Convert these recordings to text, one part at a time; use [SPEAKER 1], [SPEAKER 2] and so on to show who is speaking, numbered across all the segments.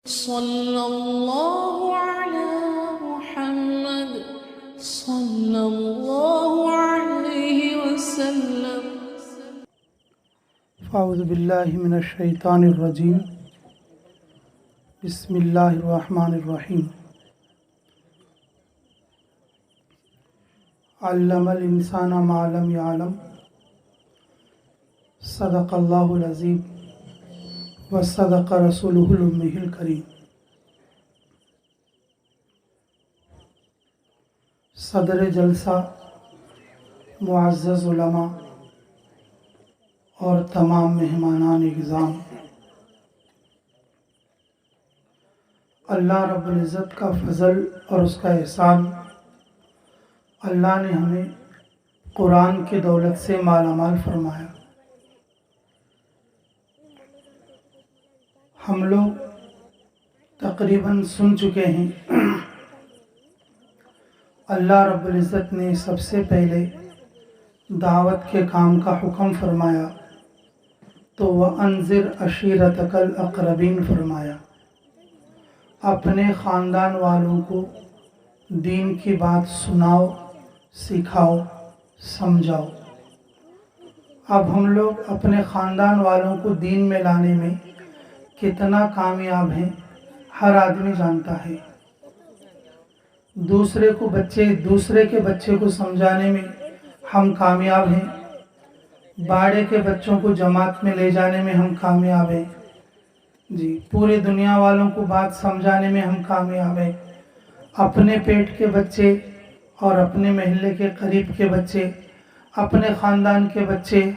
[SPEAKER 1] صلی اللہ علی محمد صلی اللہ علیہ وسلم۔
[SPEAKER 2] اعوذ باللہ من الشیطان الرجیم، بسم اللہ الرحمن الرحیم۔ علم الانسان ما لم یعلم، صدق اللہ العظیم وصدق رسولہ الامی الکریم۔ صدر جلسہ، معزز علماء اور تمام مہمانان اعظام، اللہ رب العزت کا فضل اور اس کا احسان، اللہ نے ہمیں قرآن کی دولت سے مالا مال فرمایا۔ ہم لوگ تقریباً سن چکے ہیں، اللہ رب العزت نے سب سے پہلے دعوت کے کام کا حکم فرمایا تو وَأَنذِرْ عَشِيرَتَكَ الْأَقْرَبِينَ فرمایا، اپنے خاندان والوں کو دین کی بات سناؤ، سکھاؤ، سمجھاؤ۔ اب ہم لوگ اپنے خاندان والوں کو دین میں لانے میں کتنا کامیاب ہیں ہر آدمی جانتا ہے۔ دوسرے کے بچے کو سمجھانے میں ہم کامیاب ہیں، باڑے کے بچوں کو جماعت میں لے جانے میں ہم کامیاب ہیں، پوری دنیا والوں کو بات سمجھانے میں ہم کامیاب ہیں۔ اپنے پیٹ کے بچے اور اپنے محلے کے قریب کے بچے، اپنے خاندان کے بچے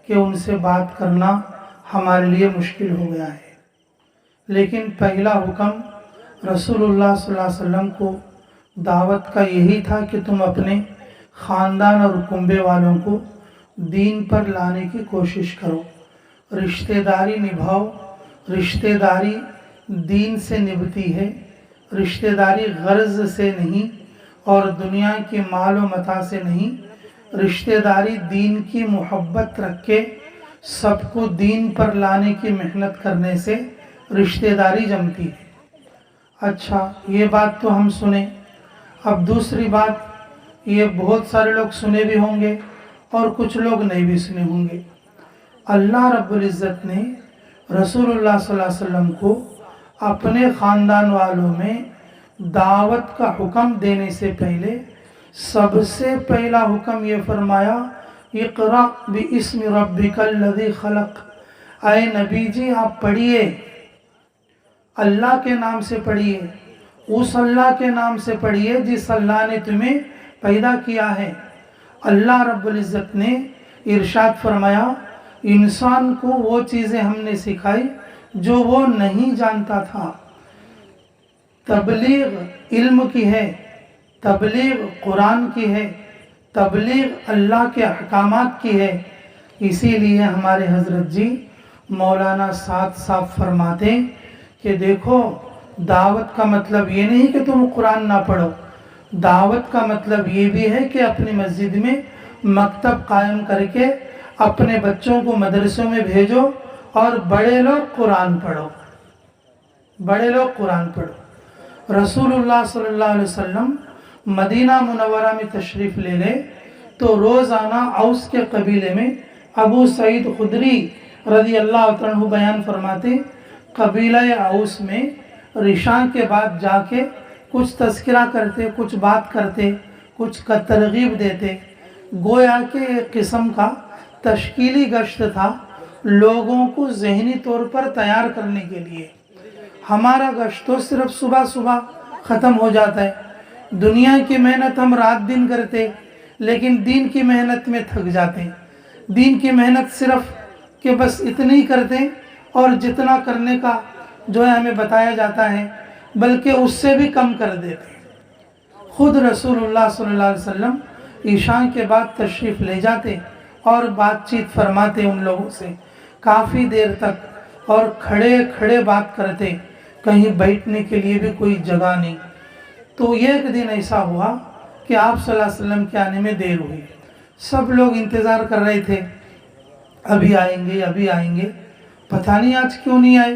[SPEAKER 2] کہ ان سے بات کرنا ہمارے لیے مشکل ہو گیا ہے۔ لیکن پہلا حکم رسول اللہ صلی اللہ علیہ وسلم کو دعوت کا یہی تھا کہ تم اپنے خاندان اور کنبے والوں کو دین پر لانے کی کوشش کرو، رشتہ داری نبھاؤ۔ رشتہ داری دین سے نبھتی ہے، رشتہ داری غرض سے نہیں اور دنیا کے مال و متاع سے نہیں، رشتہ داری دین کی محبت رکھ کے سب کو دین پر لانے کی محنت کرنے سے رشتہ داری جمتی ہے۔ اچھا، یہ بات تو ہم سنیں۔ اب دوسری بات، یہ بہت سارے لوگ سنے بھی ہوں گے اور کچھ لوگ نہیں بھی سنے ہوں گے۔ اللہ رب العزت نے رسول اللہ صلی اللہ علیہ وسلم کو اپنے خاندان والوں میں دعوت کا حکم دینے سے پہلے سب سے پہلا حکم یہ فرمایا، اقرأ باسم ربک الذی خلق۔ اے نبی جی، آپ پڑھیے، اللہ کے نام سے پڑھیے، اس اللہ کے نام سے پڑھیے جس اللہ نے تمہیں پیدا کیا ہے۔ اللہ رب العزت نے ارشاد فرمایا، انسان کو وہ چیزیں ہم نے سکھائی جو وہ نہیں جانتا تھا۔ تبلیغ علم کی ہے، تبلیغ قرآن کی ہے، تبلیغ اللہ کے احکامات کی ہے۔ اسی لیے ہمارے حضرت جی مولانا سعد صاحب فرماتے کہ دیکھو، دعوت کا مطلب یہ نہیں کہ تم قرآن نہ پڑھو، دعوت کا مطلب یہ بھی ہے کہ اپنی مسجد میں مکتب قائم کر کے اپنے بچوں کو مدرسوں میں بھیجو اور بڑے لوگ قرآن پڑھو، بڑے لوگ قرآن پڑھو۔ رسول اللہ صلی اللہ علیہ وسلم مدینہ منورہ میں تشریف لے گئے تو روزانہ اوس کے قبیلے میں ابو سعید خدری رضی اللہ عنہ بیان فرماتے، قبیلہ اوس میں عشاء کے بعد جا کے کچھ تذکرہ کرتے، کچھ بات کرتے، کچھ کا ترغیب دیتے، گویا کہ ایک قسم کا تشکیلی گشت تھا لوگوں کو ذہنی طور پر تیار کرنے کے لیے۔ ہمارا گشت تو صرف صبح صبح ختم ہو جاتا ہے، دنیا کی محنت ہم رات دن کرتے لیکن دین کی محنت میں تھک جاتے ہیں۔ دین کی محنت صرف کہ بس اتنی کرتے اور جتنا کرنے کا جو ہے ہمیں بتایا جاتا ہے بلکہ اس سے بھی کم کر دیتے۔ خود رسول اللہ صلی اللہ علیہ وسلم عشاء کے بعد تشریف لے جاتے اور بات چیت فرماتے ان لوگوں سے کافی دیر تک، اور کھڑے کھڑے بات کرتے، کہیں بیٹھنے کے لیے بھی کوئی جگہ نہیں۔ تو ایک دن ایسا ہوا کہ آپ صلی اللہ علیہ وسلم کے آنے میں دیر ہوئی، سب لوگ انتظار کر رہے تھے، ابھی آئیں گے ابھی آئیں گے، پتہ نہیں آج کیوں نہیں آئے۔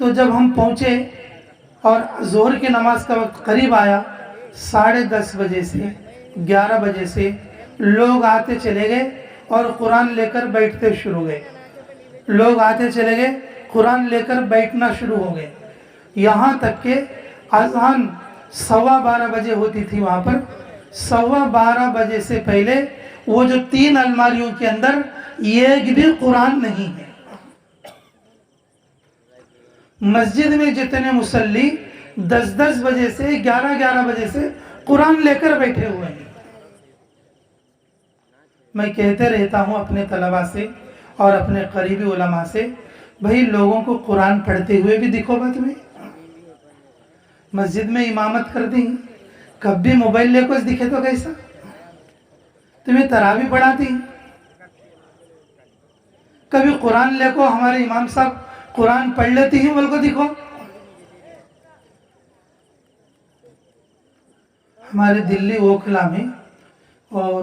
[SPEAKER 2] تو جب ہم پہنچے اور ظہر کی نماز کا وقت قریب آیا، 10:30 بجے سے 11 بجے سے لوگ آتے چلے گئے اور قرآن لے کر بیٹھتے شروع گئے، لوگ آتے چلے گئے، قرآن لے کر بیٹھنا شروع ہو گئے، یہاں تک کہ اذان 12:15 بجے ہوتی تھی وہاں پر، 12:15 بجے سے پہلے وہ جو 3 الماریوں کے اندر ایک بھی قرآن نہیں ہے۔ مسجد میں جتنے مصلی 10 بجے سے 11 بجے سے قرآن لے کر بیٹھے ہوئے ہیں۔ میں کہتے رہتا ہوں اپنے طلباء سے اور اپنے قریبی علماء سے، بھئی لوگوں کو قرآن پڑھتے ہوئے بھی دکھو بات میں، مسجد میں امامت کر دیں، کب بھی موبائل لے کو دکھے تو کیسا؟ تمہیں تراویح پڑھاتی، کبھی قرآن لے کو ہمارے امام صاحب قرآن پڑھ لیتی ہیں، بول کو دکھو۔ ہمارے دلی اوکھلا میں، اور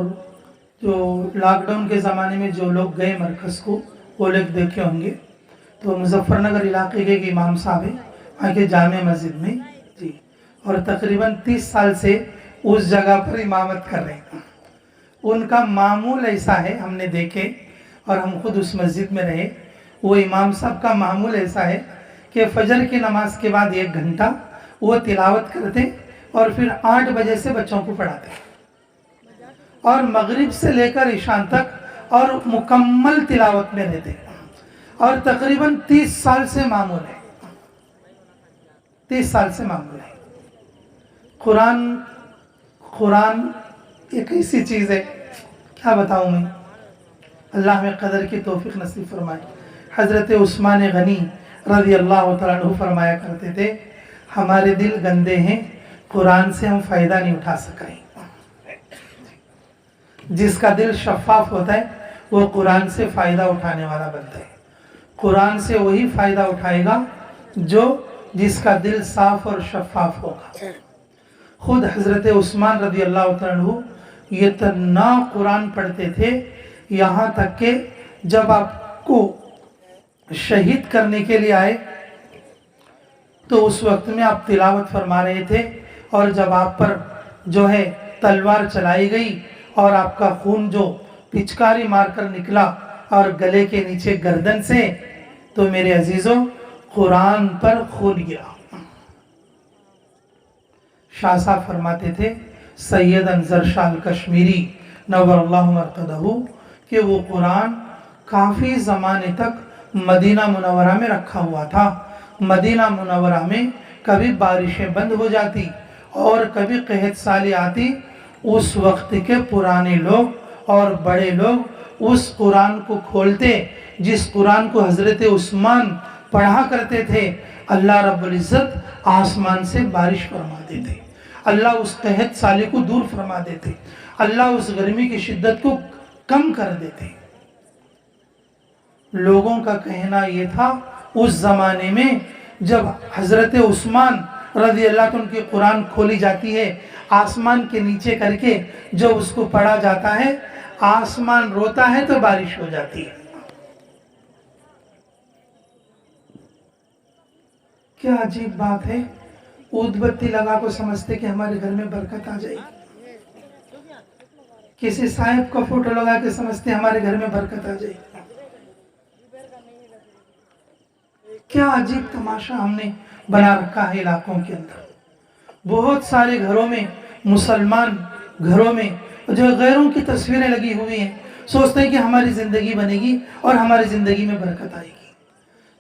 [SPEAKER 2] جو لاک ڈاؤن کے زمانے میں جو لوگ گئے مرکز کو وہ لوگ دیکھے ہوں گے، تو مظفر نگر علاقے کے ایک امام صاحب ہیں وہاں کے جامع مسجد میں جی، اور تقریباً 30 سال سے اس جگہ پر امامت کر رہے ہیں۔ ان کا معمول ایسا ہے، ہم نے دیکھے اور ہم خود اس مسجد میں رہے، وہ امام صاحب کا معمول ایسا ہے کہ فجر کی نماز کے بعد 1 گھنٹہ وہ تلاوت کرتے اور پھر 8 بجے سے بچوں کو پڑھاتے، اور مغرب سے لے کر عشاء تک اور مکمل تلاوت میں رہتے، اور تقریباً 30 سال سے معمول ہے، 30 سال سے معمول ہے۔ قرآن ایک ایسی چیز ہے، کیا بتاؤں میں، اللہ میں قدر کی توفیق نصیب فرمائے۔ حضرت عثمان غنی رضی اللہ تعالیٰ عنہ فرمایا کرتے تھے، ہمارے دل گندے ہیں، قرآن سے ہم فائدہ نہیں اٹھا سکیں۔ جس کا دل شفاف ہوتا ہے وہ قرآن سے فائدہ اٹھانے والا بنتا ہے، قرآن سے وہی فائدہ اٹھائے گا جس کا دل صاف اور شفاف ہوگا۔ خود حضرت عثمان رضی اللہ تعالیٰ عنہ یہ اتنا قرآن پڑھتے تھے، یہاں تک کہ جب آپ کو شہید کرنے کے لیے آئے تو اس وقت میں آپ تلاوت فرما رہے تھے، اور جب آپ پر جو ہے تلوار چلائی گئی اور آپ کا خون جو پچکاری مار کر نکلا اور گلے کے نیچے گردن سے، تو میرے عزیزوں قرآن پر خون گرا۔ شاہ صاحب فرماتے تھے، سید انظر شاہ کشمیری نور اللہ مرقدہ، کہ وہ قرآن کافی زمانے تک مدینہ منورہ میں رکھا ہوا تھا۔ مدینہ منورہ میں کبھی بارشیں بند ہو جاتی اور کبھی قحط سالی آتی، اس وقت کے پرانے لوگ اور بڑے لوگ اس قرآن کو کھولتے جس قرآن کو حضرت عثمان پڑھا کرتے تھے، اللہ رب العزت آسمان سے بارش فرما دیتے، اللہ اس قحط سالی کو دور فرما دیتے، اللہ اس گرمی کی شدت کو کم کر دیتے۔ لوگوں کا کہنا یہ تھا اس زمانے میں جب حضرت عثمان رضی اللہ عنہ کی قرآن کھولی جاتی ہے، آسمان کے نیچے کر کے جب اس کو پڑھا جاتا ہے، آسمان روتا ہے تو بارش ہو جاتی ہے۔ کیا عجیب بات ہے، اود بتی لگا کو سمجھتے کہ ہمارے گھر میں برکت آ جائے، کسی صاحب کا فوٹو لگا کے سمجھتے ہمارے گھر میں برکت آ جائے۔ کیا عجیب تماشا ہم نے بنا رکھا ہے علاقوں کے اندر۔ بہت سارے گھروں میں، مسلمان گھروں میں جو غیروں کی تصویریں لگی ہوئی ہیں، سوچتے ہیں کہ ہماری زندگی بنے گی اور ہماری زندگی میں برکت آئے گی۔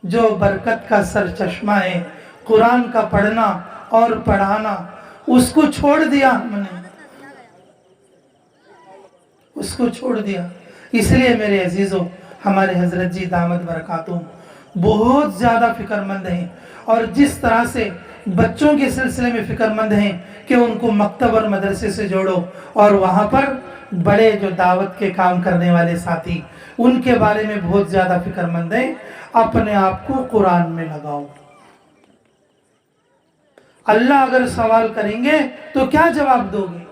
[SPEAKER 2] جو برکت کا سر چشمہ ہے قرآن کا پڑھنا اور پڑھانا، اس کو چھوڑ دیا ہم نے، اس کو چھوڑ دیا۔ اس لیے میرے عزیزوں، ہمارے حضرت جی دامت برکاتہم بہت زیادہ فکر مند ہیں، اور جس طرح سے بچوں کے سلسلے میں فکر مند ہیں کہ ان کو مکتب اور مدرسے سے جوڑو، اور وہاں پر بڑے جو دعوت کے کام کرنے والے ساتھی ان کے بارے میں بہت زیادہ فکر مند ہیں، اپنے آپ کو قرآن میں لگاؤ۔ اللہ اگر سوال کریں گے تو کیا جواب دو گے؟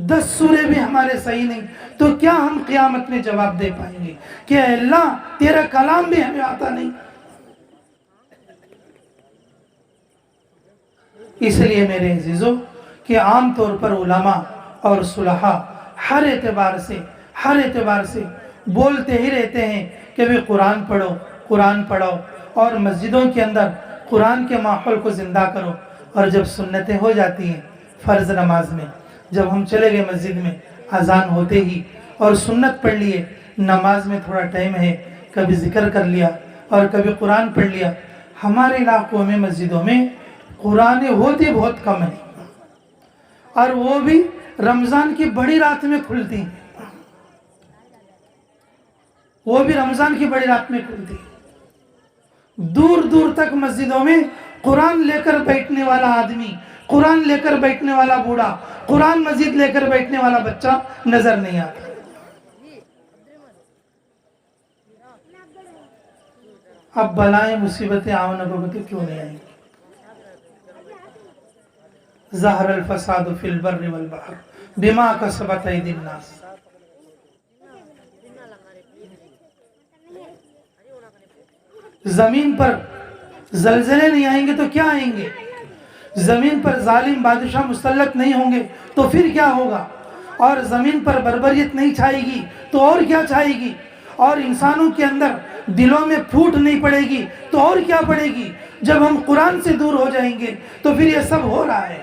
[SPEAKER 2] 10 سورے بھی ہمارے صحیح نہیں تو کیا ہم قیامت میں جواب دے پائیں گے کہ اے اللہ تیرا کلام بھی ہمیں آتا نہیں؟ اس لیے میرے عزیزو کہ عام طور پر علماء اور صلحاء ہر اعتبار سے بولتے ہی رہتے ہیں کہ بھی قرآن پڑھو اور مسجدوں کے اندر قرآن کے ماحول کو زندہ کرو. اور جب سنتیں ہو جاتی ہیں فرض نماز میں، جب ہم چلے گئے مسجد میں اذان ہوتے ہی اور سنت پڑھ لیے، نماز میں تھوڑا ٹائم ہے، کبھی ذکر کر لیا اور کبھی قرآن پڑھ لیا. ہمارے علاقوں میں مسجدوں میں قرآن ہوتی بہت کم ہے، اور وہ بھی رمضان کی بڑی رات میں کھلتی ہیں. دور دور تک مسجدوں میں قرآن لے کر بیٹھنے والا آدمی، قرآن لے کر بیٹھنے والا بوڑھا، قرآن مجید لے کر بیٹھنے والا بچہ نظر نہیں آتا. اب بلائیں مصیبتیں آؤ نہ بگتے کیوں نہیں آئیں گی؟ ظہر الفساد فی البر والبحر بما کسبت ایدی الناس. زمین پر زلزلے نہیں آئیں گے تو کیا آئیں گے؟ زمین پر ظالم بادشاہ مسلط نہیں ہوں گے تو پھر کیا ہوگا؟ اور زمین پر بربریت نہیں چھائے گی تو اور کیا چھائے گی؟ اور انسانوں کے اندر دلوں میں پھوٹ نہیں پڑے گی تو اور کیا پڑے گی؟ جب ہم قرآن سے دور ہو جائیں گے تو پھر یہ سب ہو رہا ہے.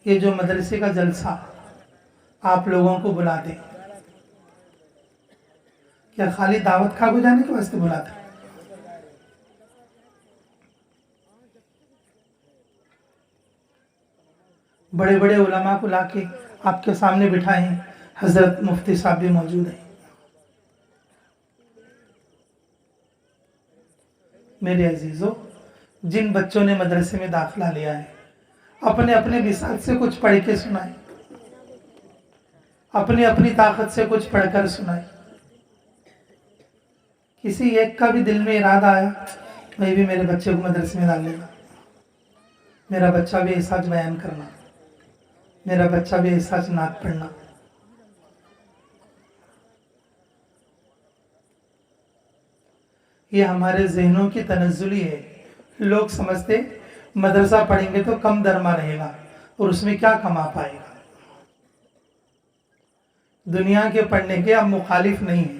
[SPEAKER 2] یہ جو مدرسے کا جلسہ آپ لوگوں کو بلاتے، کیا خالی دعوت کھا کو جانے کے واسطے بلاتے؟ بڑے بڑے علماء کو لا کے آپ کے سامنے بٹھائے ہیں. حضرت مفتی صاحب بھی موجود ہیں. میرے عزیزو، جن بچوں نے مدرسے میں داخلہ لیا ہے اپنے اپنے بساط سے کچھ پڑھ کے سنائیں، اپنی اپنی طاقت سے کچھ پڑھ کر سنائیں. کسی ایک کا بھی دل میں ارادہ آیا میں بھی میرے بچے کو مدرسے میں ڈالے گا، میرا بچہ بھی ایسا بیان کرنا، میرا بچہ بھی ایسا نعت پڑھنا. یہ ہمارے ذہنوں کی تنزلی ہے. لوگ سمجھتے مدرسہ پڑھیں گے تو کم درما رہے گا اور اس میں کیا کما پائے گا. دنیا کے پڑھنے کے اب مخالف نہیں ہیں،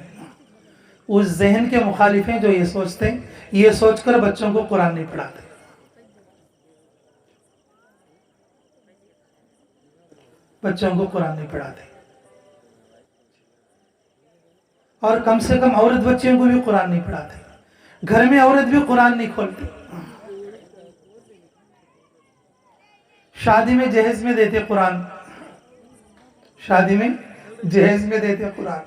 [SPEAKER 2] اس ذہن کے مخالف ہیں جو یہ سوچتے ہیں، یہ سوچ کر بچوں کو قرآن نہیں پڑھاتے. بچوں کو قرآن نہیں پڑھاتے، اور کم سے کم عورت بچوں کو بھی قرآن نہیں پڑھاتے. گھر میں عورت بھی قرآن نہیں کھولتی. شادی میں جہیز میں دیتے قرآن، شادی میں جہیز میں دیتے قرآن،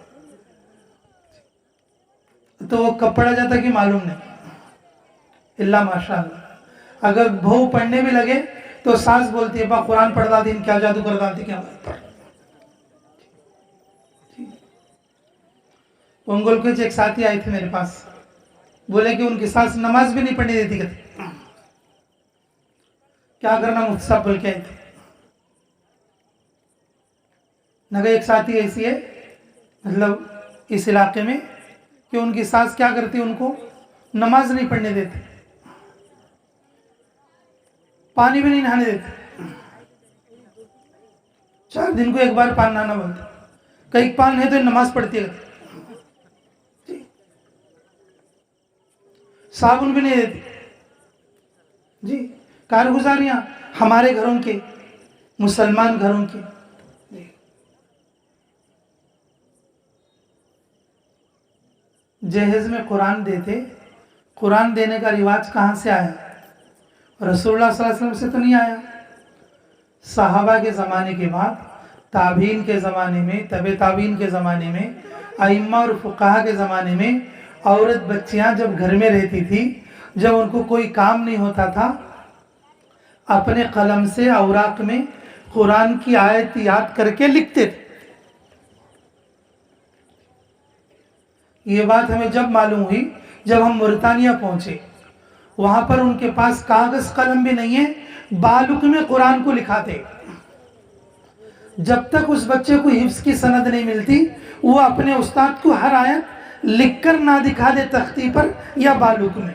[SPEAKER 2] تو وہ کب پڑھا جاتا کہ معلوم نہیں، اللہ ماشاءاللہ. اگر بہو پڑھنے بھی لگے تو ساس بولتی ہے با قرآن پڑھتا دین کیا جادو کرتا تھی کیا پڑھ. انگول کے ایک ساتھی آئے تھے میرے پاس، بولے کہ ان کی ساس نماز بھی نہیں پڑھنے دیتی. کہتے کیا کرنا مفتی صاحب بول کے آئے تھے. نگا ایک ساتھی ایسی ہے مطلب اس علاقے میں کہ ان کی ساس کیا کرتی، ان کو نماز نہیں پڑھنے دیتے، پانی بھی نہیں نہانے دیتے. 4 دن کو ایک بار پانی نہانا بولتے، کئی پانی ہے تو نماز پڑھتی ہے، صابن بھی نہیں دیتی. جی کارگزاریاں ہمارے گھروں کے، مسلمان گھروں کے. جہیز میں قرآن دیتے. قرآن دینے کا رواج کہاں سے آیا؟ رسول اللہ صلی اللہ علیہ وسلم سے تو نہیں آیا. صحابہ کے زمانے کے بعد، تابعین کے زمانے میں، تبع تابعین کے زمانے میں، ائمہ اور فقہا کے زمانے میں عورت بچیاں جب گھر میں رہتی تھی، جب ان کو کوئی کام نہیں ہوتا تھا، اپنے قلم سے اوراق میں قرآن کی آیت یاد کر کے لکھتے تھے. یہ بات ہمیں جب معلوم ہوئی جب ہم موریتانیہ پہنچے. وہاں پر ان کے پاس کاغذ قلم بھی نہیں ہے، بالکھ میں قرآن کو لکھاتے. جب تک اس بچے کو حفظ کی سند نہیں ملتی، وہ اپنے استاد کو ہر آیت لکھ کر نہ دکھا دے تختی پر یا بالکھ میں.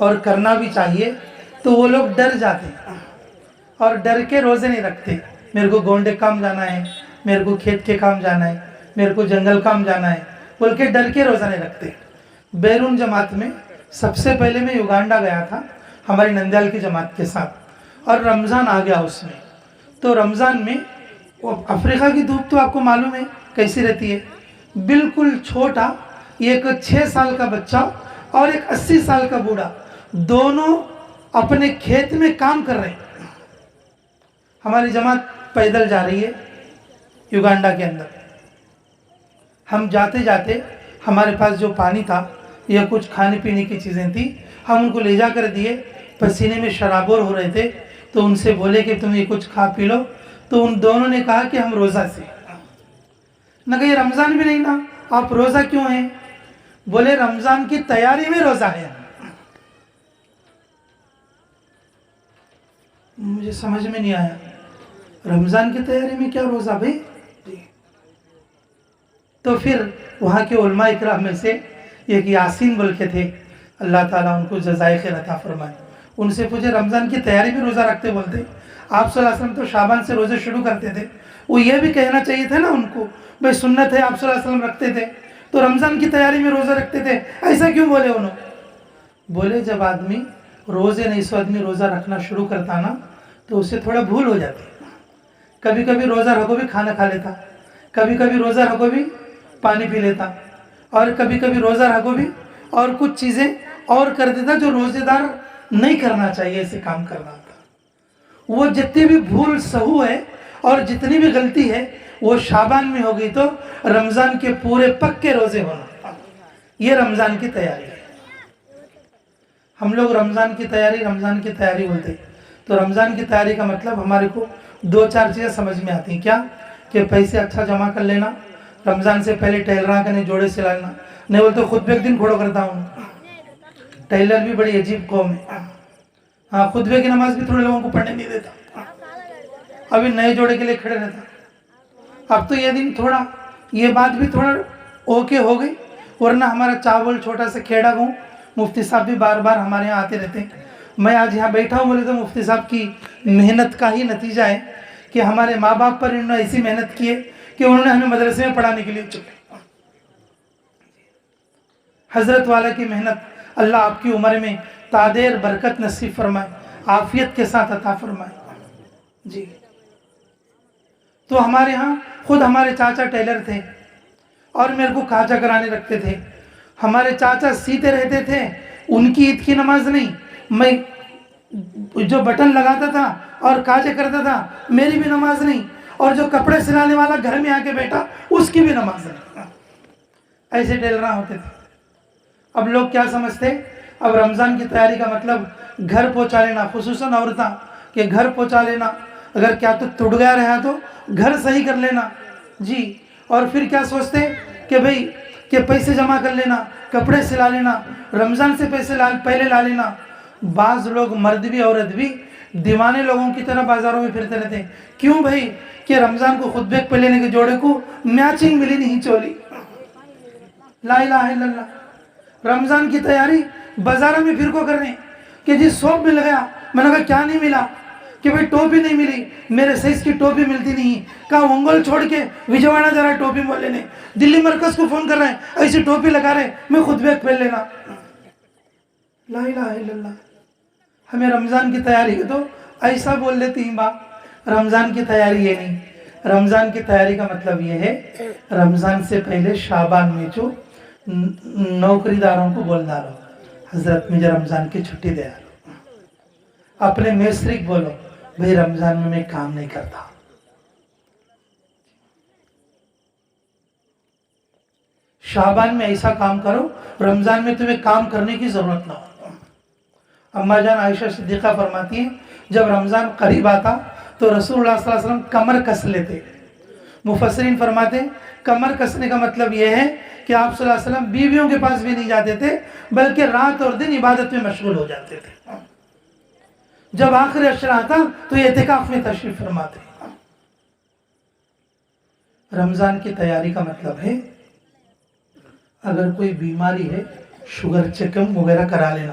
[SPEAKER 2] اور کرنا بھی چاہیے، تو وہ لوگ ڈر جاتے ہیں اور ڈر کے روزے نہیں رکھتے. میرے کو گونڈے کام جانا ہے، میرے کو کھیت کے کام جانا ہے، میرے کو جنگل کام جانا ہے بول کے ڈر کے روزہ نہیں رکھتے. بیرون جماعت میں سب سے پہلے میں یوگانڈا گیا تھا ہماری نندیال کی جماعت کے ساتھ، اور رمضان آ گیا اس میں. تو رمضان میں افریقہ کی دھوپ تو آپ کو معلوم ہے کیسی رہتی ہے، بالکل چھوٹا ایک 6 سال کا بچہ اور ایک 80 سال کا بوڑھا دونوں اپنے کھیت میں کام کر رہے ہیں. ہماری جماعت پیدل جا رہی ہے یوگانڈا کے اندر. ہم جاتے جاتے ہمارے پاس جو پانی تھا یا کچھ کھانے پینے کی چیزیں تھیں، ہم ان کو لے جا کر دیے. پسینے میں شرابور ہو رہے تھے تو ان سے بولے کہ تم یہ کچھ کھا پی لو. تو ان دونوں نے کہا کہ ہم روزہ سے. نہ کہ یہ رمضان بھی نہیں نا، آپ روزہ کیوں ہیں؟ بولے رمضان کی تیاری میں روزہ ہے. مجھے سمجھ میں نہیں آیا، رمضان کی تیاری میں کیا روزہ بھائی؟ تو پھر وہاں کے علماء اکرام میں سے ایک یاسین بول کے تھے، اللہ تعالیٰ ان کو جزائے خیر عطا فرمائے. ان سے پوچھے رمضان کی تیاری میں روزہ رکھتے؟ بولتے آپ صلی اللہ علیہ وسلم تو شعبان سے روزے شروع کرتے تھے. وہ یہ بھی کہنا چاہیے تھا نا ان کو، بھائی سنت ہے، آپ صلی اللہ علیہ وسلم رکھتے تھے تو رمضان کی تیاری میں روزہ رکھتے تھے، ایسا کیوں بولے انہوں؟ بولے جب آدمی روزے نہیں سو آدمی روزہ رکھنا شروع کرتا نا تو اسے تھوڑا بھول ہو جاتی. کبھی کبھی روزہ رکھو بھی کھانا کھا لیتا، کبھی کبھی روزہ رکھو بھی پانی پی لیتا، اور کبھی کبھی روزہ رکھو بھی اور کچھ چیزیں اور کر دیتا جو روزے دار نہیں کرنا چاہیے، ایسے کام کرنا تھا. وہ جتنی بھی بھول سہو ہے اور جتنی بھی غلطی ہے وہ شعبان میں ہوگی تو رمضان کے پورے پکے روزے ہونا. یہ رمضان کی تیاری ہے. ہم لوگ رمضان کی تیاری بولتے. تو رمضان کی تیاری کا مطلب ہمارے کو 2-4 چیزیں سمجھ میں آتی ہیں. کیا کہ پیسے اچھا جمع کر لینا، رمضان سے پہلے ٹیلراں کرنے جوڑے سلا لینا. نہیں بولتے خطبے ایک دن کھڑو کرتا ہوں. ٹیلر بھی بڑی عجیب قوم ہے. ہاں، خطبے کی نماز بھی تھوڑے لوگوں کو پڑھنے نہیں دیتا، ابھی نئے جوڑے کے لیے کھڑے رہتا. اب تو یہ دن تھوڑا یہ بات بھی تھوڑا اوکے ہو گئی، ورنہ ہمارا چاول چھوٹا سا کھیڑا گاؤں مفتی صاحب بھی بار بار ہمارے یہاں آتے رہتے ہیں. میں آج یہاں بیٹھا ہوں بولے تو مفتی صاحب کی محنت کا ہی نتیجہ ہے کہ ہمارے ماں باپ پر انہوں نے ایسی محنت کی ہے کہ انہوں نے ہمیں مدرسے میں پڑھانے کے لیے چکے. حضرت والا کی محنت، اللہ آپ کی عمر میں تعدیر برکت نصیب فرمائے، عافیت کے ساتھ عطا فرمائے. جی تو ہمارے ہاں خود ہمارے چاچا ٹیلر تھے اور میرے کو کھاچا کرانے رکھتے تھے. ہمارے چاچا سیتے رہتے تھے، ان کی عید کی نماز نہیں، میں جو بٹن لگاتا تھا اور کاجے کرتا تھا میری بھی نماز نہیں، اور جو کپڑے سلانے والا گھر میں آ کے بیٹھا اس کی بھی نماز نہیں. ایسے ٹیلراں ہوتے تھے. اب لوگ کیا سمجھتے؟ اب رمضان کی تیاری کا مطلب گھر پہنچا لینا، خصوصاً عورتاں کہ گھر پہنچا لینا، اگر کیا تو ٹوٹ گیا رہا تو گھر صحیح کر لینا. جی اور پھر کیا سوچتے کہ بھئی کہ پیسے جمع کر لینا، کپڑے سلا لینا، رمضان سے پیسے پہلے لا لینا. بعض لوگ مرد بھی عورت بھی دیوانے لوگوں کی طرح بازاروں میں پھرتے رہتے ہیں. کیوں بھئی؟ کہ رمضان کو خطبے پہ لینے کے جوڑے کو میچنگ ملی نہیں چولی. لا الہ الا اللہ. رمضان کی تیاری بازاروں میں پھر کو کر رہے ہیں کہ جی سوپ مل گیا. میں نے کہا کیا نہیں ملا؟ کہ بھئی ٹوپی نہیں ملی، میرے سائز کی ٹوپی ملتی نہیں. کہا انگل چھوڑ کے وجواڑا جا رہا ہے ٹوپی مول لینے، دلی مرکز کو فون کر رہے ہیں ایسی ٹوپی لگا رہے میں خطبے پہن لینا. لا الہ الا اللہ. ہمیں رمضان کی تیاری ہے تو ایسا بول لیتی ہیں باپ. رمضان کی تیاری یہ نہیں. رمضان کی تیاری کا مطلب یہ ہے رمضان سے پہلے شعبان میں جو نوکری داروں کو بول ڈالو حضرت مجھے رمضان کی چھٹی دے آلو. اپنے میسری کو بولو بھئی رمضان میں کام نہیں کرتا. شعبان میں ایسا کام کرو رمضان میں تمہیں کام کرنے کی ضرورت نہ ہو. اماں جان عائشہ صدیقہ فرماتی ہیں جب رمضان قریب آتا تو رسول اللہ صلی اللہ علیہ وسلم کمر کس لیتے. مفسرین فرماتے ہیں کمر کسنے کا مطلب یہ ہے کہ آپ صلی اللہ علیہ وسلم بیویوں کے پاس بھی نہیں جاتے تھے بلکہ رات اور دن عبادت میں مشغول ہو جاتے تھے. جب آخر عشر آتا تو یہ اعتکاف میں تشریف فرماتے. رمضان کی تیاری کا مطلب ہے اگر کوئی بیماری ہے شوگر چیک وغیرہ کرا لینا.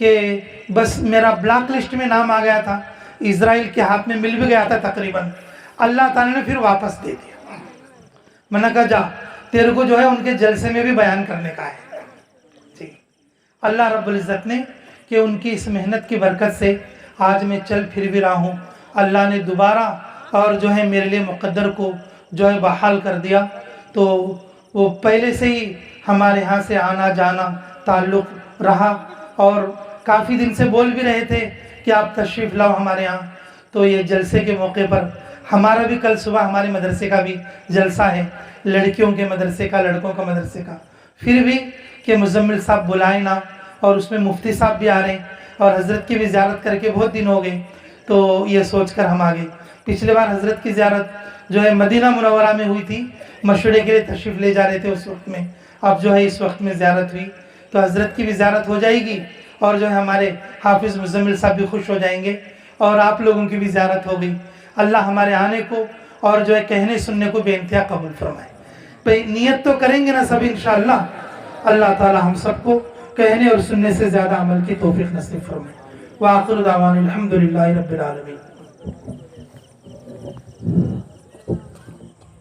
[SPEAKER 2] کہ بس میرا بلاک لسٹ میں نام آ گیا تھا، اسرائیل کے ہاتھ میں مل بھی گیا تھا تقریباً، اللہ تعالیٰ نے پھر واپس دے دیا۔ میں نے کہا جا تیرے کو جو ہے ان کے جلسے میں بھی بیان کرنے کا ہے جی۔ اللہ رب العزت نے کہ ان کی اس محنت کی برکت سے آج میں چل پھر بھی رہا ہوں، اللہ نے دوبارہ اور جو ہے میرے لیے مقدر کو جو ہے بحال کر دیا۔ تو وہ پہلے سے ہی ہمارے ہاں سے آنا جانا تعلق رہا، اور کافی دن سے بول بھی رہے تھے کہ آپ تشریف لاؤ ہمارے ہاں۔ تو یہ جلسے کے موقع پر ہمارا بھی کل صبح ہمارے مدرسے کا بھی جلسہ ہے، لڑکیوں کے مدرسے کا، لڑکوں کا مدرسے کا، پھر بھی کہ مزمل صاحب بلائیں نہ، اور اس میں مفتی صاحب بھی آ رہے ہیں، اور حضرت کی بھی زیارت کر کے بہت دن ہو گئے، تو یہ سوچ کر ہم آگے۔ پچھلے بار حضرت کی زیارت جو ہے مدینہ منورہ میں ہوئی تھی، مشورے کے لیے تشریف لے جا رہے تھے اس وقت میں، اب جو ہے اس وقت میں زیارت ہوئی، تو حضرت کی بھی زیارت ہو جائے گی، اور جو ہے ہمارے حافظ مزمل صاحب بھی خوش ہو جائیں گے، اور آپ لوگوں کی بھی زیارت ہو گئی۔ اللہ ہمارے آنے کو اور جو ہے کہنے سننے کو بے انتہا قبول فرمائے۔ بھئی نیت تو کریں گے نا سب انشاءاللہ، اللہ تعالی ہم سب کو کہنے اور سننے سے زیادہ عمل کی توفیق نصیب فرمائے۔ وآخر دعوانا الحمدللہ رب العالمین۔